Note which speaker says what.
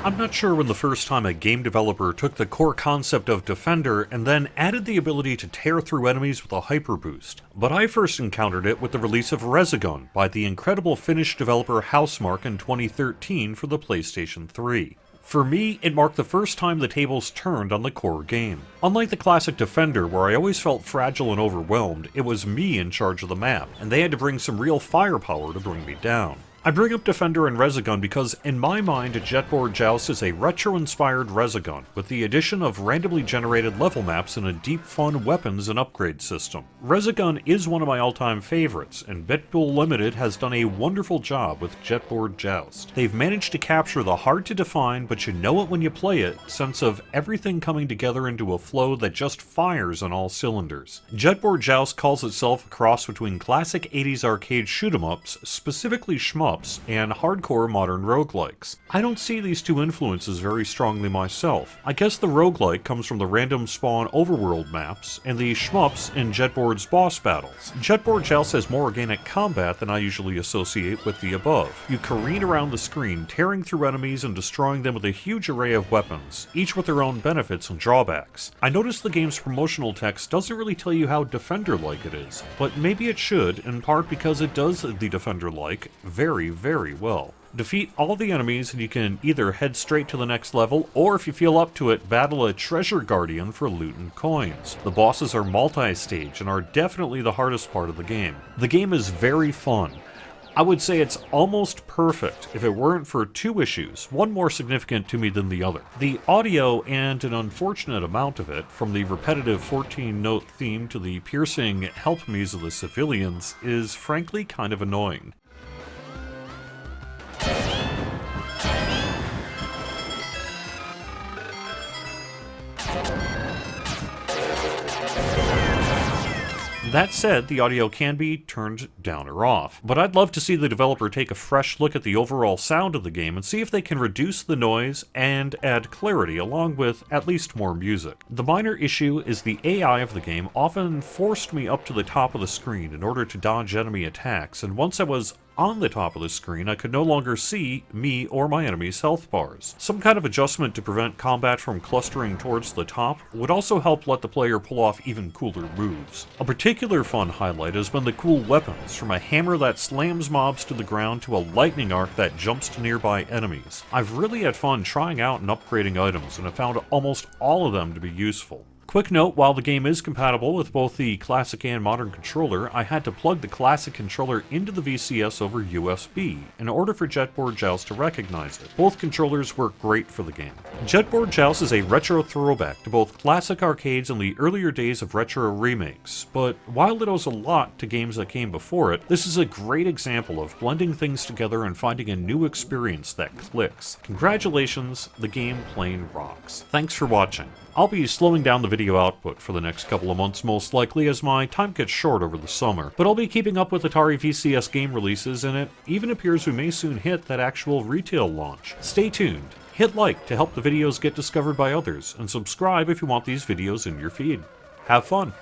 Speaker 1: I'm not sure when the first time a game developer took the core concept of Defender and then added the ability to tear through enemies with a hyper boost, but I first encountered it with the release of Resogun by the incredible Finnish developer Housemarque in 2013 for the PlayStation 3. For me, it marked the first time the tables turned on the core game. Unlike the classic Defender, where I always felt fragile and overwhelmed, it was me in charge of the map, and they had to bring some real firepower to bring me down. I bring up Defender and Resogun because, in my mind, Jetboard Joust is a retro-inspired Resogun, with the addition of randomly generated level maps and a deep, fun weapons and upgrade system. Resogun is one of my all-time favorites, and Bitbull Limited has done a wonderful job with Jetboard Joust. They've managed to capture the hard-to-define, but you know it when you play it, sense of everything coming together into a flow that just fires on all cylinders. Jetboard Joust calls itself a cross between classic 80s arcade shoot-'em-ups, specifically shmups, and hardcore modern roguelikes. I don't see these two influences very strongly myself. I guess the roguelike comes from the random spawn overworld maps, and the shmups in Jetboard's boss battles. Jetboard Joust has more organic combat than I usually associate with the above. You careen around the screen, tearing through enemies and destroying them with a huge array of weapons, each with their own benefits and drawbacks. I noticed the game's promotional text doesn't really tell you how Defender-like it is, but maybe it should, in part because it does the Defender-like very well. Defeat all the enemies and you can either head straight to the next level, or if you feel up to it, battle a treasure guardian for loot and coins. The bosses are multi-stage and are definitely the hardest part of the game. The game is very fun. I would say it's almost perfect if it weren't for two issues, one more significant to me than the other. The audio, and an unfortunate amount of it, from the repetitive 14-note theme to the piercing help me's of the civilians, is frankly kind of annoying. That said, the audio can be turned down or off, but I'd love to see the developer take a fresh look at the overall sound of the game and see if they can reduce the noise and add clarity along with at least more music. The minor issue is the AI of the game often forced me up to the top of the screen in order to dodge enemy attacks, and once I was on the top of the screen, I could no longer see me or my enemy's health bars. Some kind of adjustment to prevent combat from clustering towards the top would also help let the player pull off even cooler moves. A particular fun highlight has been the cool weapons, from a hammer that slams mobs to the ground to a lightning arc that jumps to nearby enemies. I've really had fun trying out and upgrading items, and have found almost all of them to be useful. Quick note, while the game is compatible with both the classic and modern controller, I had to plug the classic controller into the VCS over USB in order for Jetboard Joust to recognize it. Both controllers work great for the game. Jetboard Joust is a retro throwback to both classic arcades and the earlier days of retro remakes, but while it owes a lot to games that came before it, this is a great example of blending things together and finding a new experience that clicks. Congratulations, the game plain rocks. Thanks for watching. I'll be slowing down the video output for the next couple of months most likely as my time gets short over the summer, but I'll be keeping up with Atari VCS game releases, and it even appears we may soon hit that actual retail launch. Stay tuned, hit like to help the videos get discovered by others, and subscribe if you want these videos in your feed. Have fun!